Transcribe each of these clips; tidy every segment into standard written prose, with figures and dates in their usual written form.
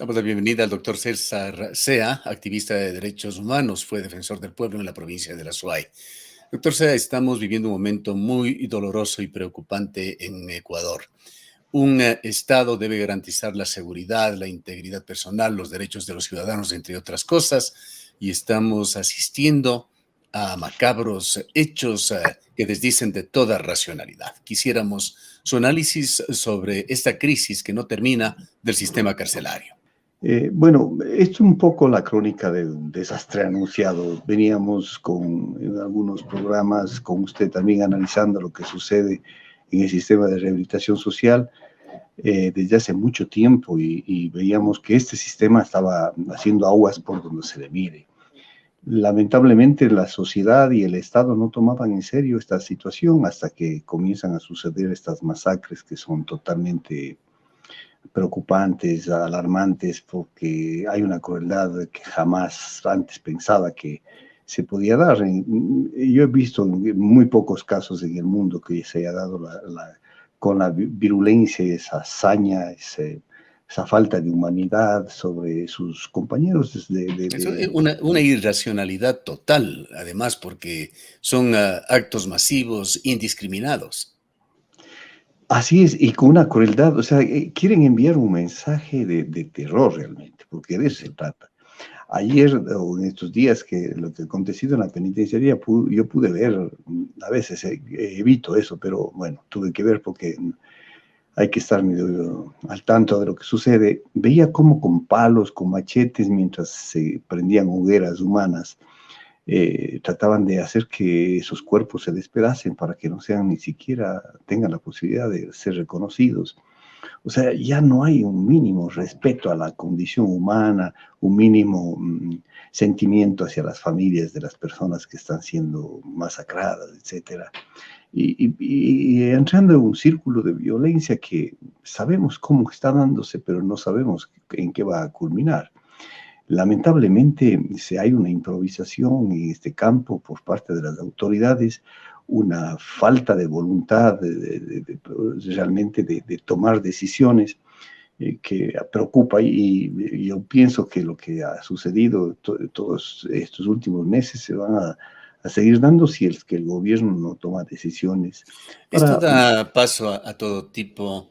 Damos la bienvenida al doctor César Sea, activista de derechos humanos, fue defensor del pueblo en la provincia de La Suay. Doctor Sea, estamos viviendo un momento muy doloroso y preocupante en Ecuador. Un Estado debe garantizar la seguridad, la integridad personal, los derechos de los ciudadanos, entre otras cosas, y estamos asistiendo a macabros hechos que desdicen de toda racionalidad. Quisiéramos su análisis sobre esta crisis que no termina del sistema carcelario. Bueno, es un poco la crónica de un desastre anunciado. Veníamos en algunos programas con usted también analizando lo que sucede en el sistema de rehabilitación social desde hace mucho tiempo y veíamos que este sistema estaba haciendo aguas por donde se le mire. Lamentablemente la sociedad y el Estado no tomaban en serio esta situación hasta que comienzan a suceder estas masacres que son totalmente preocupantes, alarmantes, porque hay una crueldad que jamás antes pensaba que se podía dar. Yo he visto muy pocos casos en el mundo que se haya dado con la virulencia, esa hazaña, esa falta de humanidad sobre sus compañeros. Es una irracionalidad total, además, porque son actos masivos, indiscriminados. Así es, y con una crueldad, o sea, quieren enviar un mensaje de terror realmente, porque de eso se trata. Ayer o en estos días que lo que ha acontecido en la penitenciaría, yo pude ver, a veces evito eso, pero bueno, tuve que ver porque hay que estar medio al tanto de lo que sucede. Veía cómo con palos, con machetes, mientras se prendían hogueras humanas, trataban de hacer que esos cuerpos se despedacen para que no sean ni siquiera tengan la posibilidad de ser reconocidos. O sea, ya no hay un mínimo respeto a la condición humana, un mínimo sentimiento hacia las familias de las personas que están siendo masacradas, etcétera. Y entrando en un círculo de violencia que sabemos cómo está dándose, pero no sabemos en qué va a culminar. Lamentablemente, hay una improvisación en este campo por parte de las autoridades, una falta de voluntad realmente de tomar decisiones que preocupa y yo pienso que lo que ha sucedido todos estos últimos meses se van a seguir dando si es que el gobierno no toma decisiones. Esto Para, da paso a todo tipo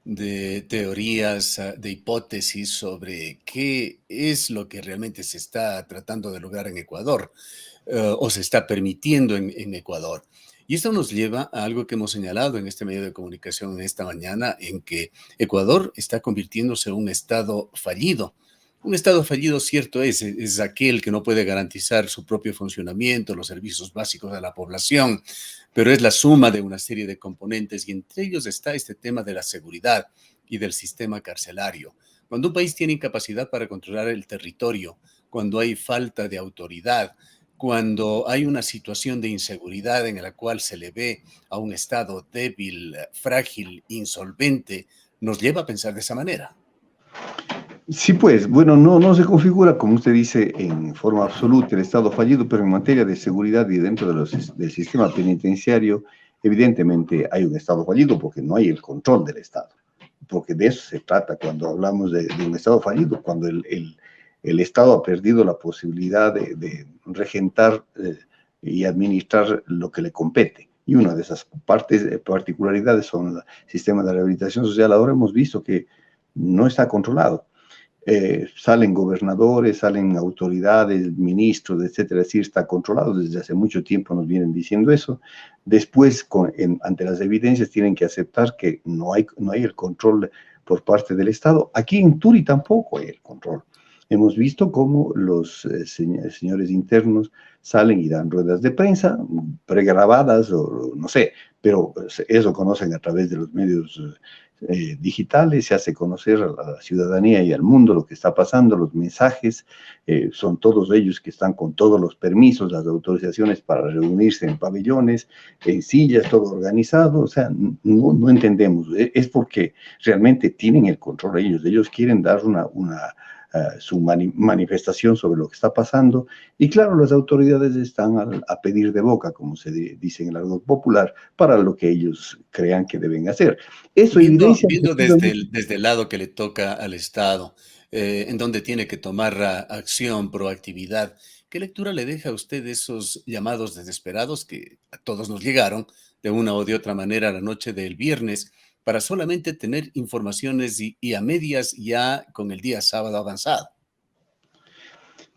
de teorías, de hipótesis sobre qué es lo que realmente se está tratando de lograr en Ecuador, o se está permitiendo en Ecuador. Y esto nos lleva a algo que hemos señalado en este medio de comunicación en esta mañana, en que Ecuador está convirtiéndose en un estado fallido. Un estado fallido, cierto es aquel que no puede garantizar su propio funcionamiento, los servicios básicos a la población, pero es la suma de una serie de componentes y entre ellos está este tema de la seguridad y del sistema carcelario. Cuando un país tiene incapacidad para controlar el territorio, cuando hay falta de autoridad, cuando hay una situación de inseguridad en la cual se le ve a un Estado débil, frágil, insolvente, nos lleva a pensar de esa manera. sí, pues, bueno, no se configura, como usted dice, en forma absoluta el Estado fallido, pero en materia de seguridad y dentro del sistema penitenciario, evidentemente hay un Estado fallido porque no hay el control del Estado. Porque de eso se trata cuando hablamos de un Estado fallido, cuando el Estado ha perdido la posibilidad de regentar y administrar lo que le compete. Y una de esas particularidades son el sistema de rehabilitación social. Ahora hemos visto que no está controlado. Salen gobernadores, salen autoridades, ministros, etcétera, es decir, está controlado desde hace mucho tiempo, nos vienen diciendo eso. Después, ante las evidencias, tienen que aceptar que no hay el control por parte del Estado. Aquí en Turi tampoco hay el control. Hemos visto cómo los señores internos salen y dan ruedas de prensa, pregrabadas o no sé, pero eso conocen a través de los medios digitales, se hace conocer a la ciudadanía y al mundo lo que está pasando, los mensajes, son todos ellos que están con todos los permisos, las autorizaciones para reunirse en pabellones, en sillas, todo organizado, o sea, no entendemos, es porque realmente tienen el control ellos quieren dar su manifestación sobre lo que está pasando, y claro, las autoridades están a pedir de boca, como se dice en el argot popular, para lo que ellos crean que deben hacer. Eso Viendo evidencia... desde el lado que le toca al Estado, en donde tiene que tomar acción, proactividad. ¿Qué lectura le deja a usted de esos llamados desesperados que a todos nos llegaron de una o de otra manera la noche del viernes para solamente tener informaciones y a medias ya con el día sábado avanzado?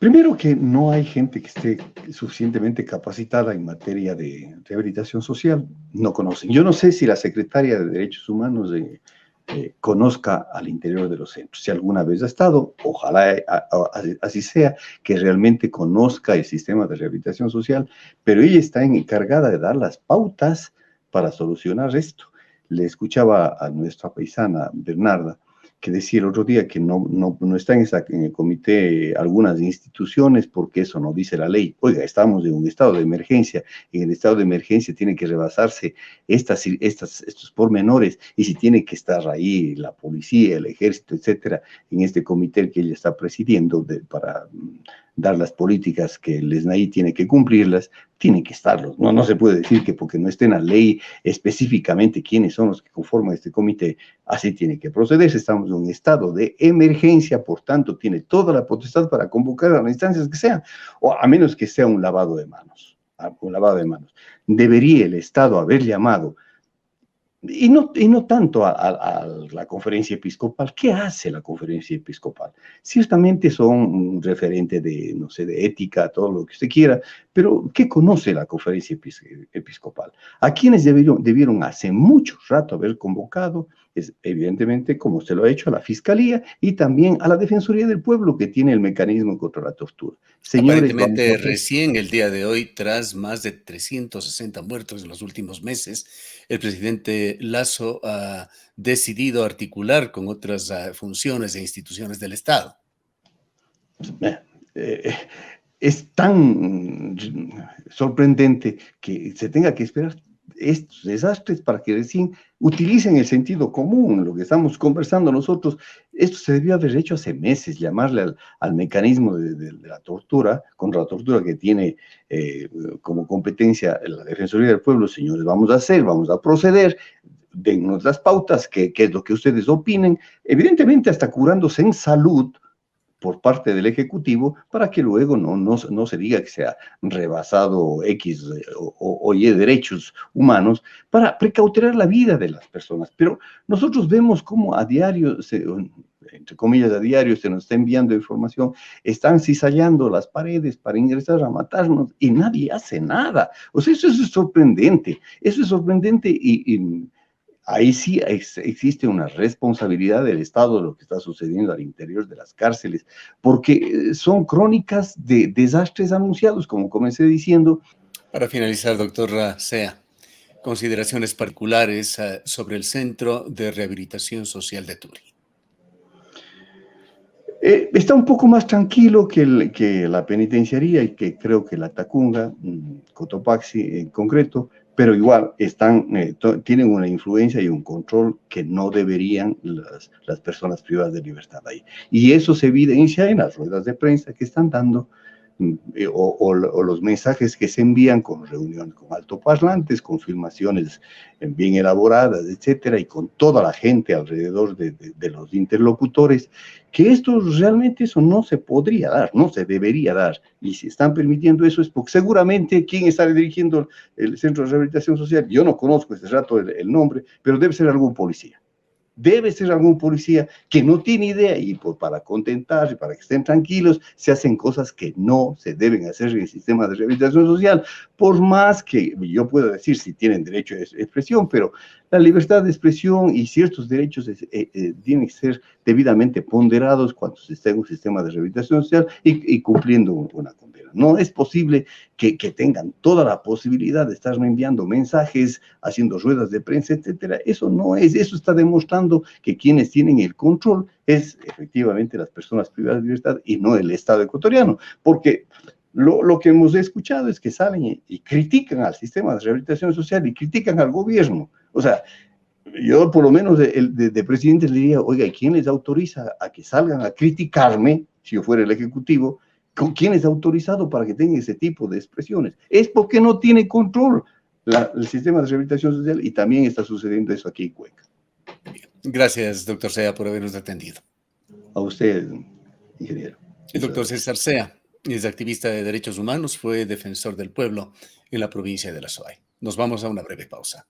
Primero que no hay gente que esté suficientemente capacitada en materia de rehabilitación social, no conocen. Yo no sé si la secretaria de Derechos Humanos conozca al interior de los centros. Si alguna vez ha estado, ojalá así sea, que realmente conozca el sistema de rehabilitación social, pero ella está encargada de dar las pautas para solucionar esto. Le escuchaba a nuestra paisana Bernarda que decía el otro día que no está en el comité algunas instituciones porque eso no dice la ley. Oiga, estamos en un estado de emergencia, y en el estado de emergencia tiene que rebasarse estos pormenores, y si tiene que estar ahí la policía, el ejército, etcétera, en este comité que ella está presidiendo para dar las políticas que el SNAI tiene que cumplirlas, tienen que estarlos. No se puede decir que porque no esté en la ley específicamente quiénes son los que conforman este comité, así tiene que procederse. Estamos en un estado de emergencia, por tanto, tiene toda la potestad para convocar a las instancias que sean, o a menos que sea un lavado de manos. Un lavado de manos. Debería el Estado haber llamado, y no tanto a la conferencia episcopal. ¿Qué hace la conferencia episcopal? Ciertamente son un referente de, no sé, de ética, todo lo que usted quiera, pero ¿qué conoce la conferencia episcopal? A quienes debieron hace mucho rato haber convocado es evidentemente, como usted lo ha hecho, a la Fiscalía y también a la Defensoría del Pueblo, que tiene el mecanismo contra la tortura. Señores, vamos a Aparentemente, hacer. recién el día de hoy, tras más de 360 muertos en los últimos meses, el presidente Lasso ha decidido articular con otras funciones e instituciones del Estado. eh, es tan sorprendente que se tenga que esperar estos desastres para que recién utilicen el sentido común, lo que estamos conversando nosotros. Esto se debió haber hecho hace meses, llamarle al mecanismo de la tortura, contra la tortura que tiene como competencia la Defensoría del Pueblo. Señores, vamos a hacer, vamos a proceder, dennos las pautas, qué es lo que ustedes opinen, evidentemente hasta curándose en salud, por parte del Ejecutivo, para que luego no se diga que se ha rebasado X o Y derechos humanos, para precautelar la vida de las personas. Pero nosotros vemos cómo a diario, entre comillas, a diario se nos está enviando información, están cizallando las paredes para ingresar a matarnos y nadie hace nada. O sea, eso es sorprendente, y ahí sí existe una responsabilidad del Estado de lo que está sucediendo al interior de las cárceles, porque son crónicas de desastres anunciados, como comencé diciendo. Para finalizar, doctor Sea, consideraciones particulares sobre el Centro de Rehabilitación Social de Turi. Está un poco más tranquilo que la penitenciaría y que creo que la Tacunga, Cotopaxi en concreto, pero igual tienen una influencia y un control que no deberían las personas privadas de libertad ahí. Y eso se evidencia en las ruedas de prensa que están dando, o los mensajes que se envían con reuniones con altoparlantes, con filmaciones bien elaboradas, etcétera, y con toda la gente alrededor de los interlocutores, que esto realmente eso no se podría dar, no se debería dar. Y si están permitiendo eso es porque seguramente quien está dirigiendo el Centro de Rehabilitación Social, yo no conozco este rato el nombre, pero debe ser algún policía. Debe ser algún policía que no tiene idea, y para contentar y para que estén tranquilos, se hacen cosas que no se deben hacer en el sistema de rehabilitación social, por más que yo pueda decir si tienen derecho de expresión, pero la libertad de expresión y ciertos derechos tienen que ser debidamente ponderados cuando se está en un sistema de rehabilitación social y cumpliendo una condena. No es posible que tengan toda la posibilidad de estar enviando mensajes, haciendo ruedas de prensa, etcétera. Eso no es, eso está demostrando que quienes tienen el control es efectivamente las personas privadas de libertad y no el Estado ecuatoriano, porque lo que hemos escuchado es que salen y critican al sistema de rehabilitación social y critican al gobierno. O sea, yo por lo menos de presidente le diría, oiga, ¿y quién les autoriza a que salgan a criticarme, si yo fuera el Ejecutivo? ¿Con quién es autorizado para que tenga ese tipo de expresiones? Es porque no tiene control el sistema de rehabilitación social, y también está sucediendo eso aquí en Cuenca. Gracias, doctor Sea, por habernos atendido. A usted, ingeniero. El Muchas doctor gracias. César Sea es activista de derechos humanos, fue defensor del pueblo en la provincia de La Suay. Nos vamos a una breve pausa.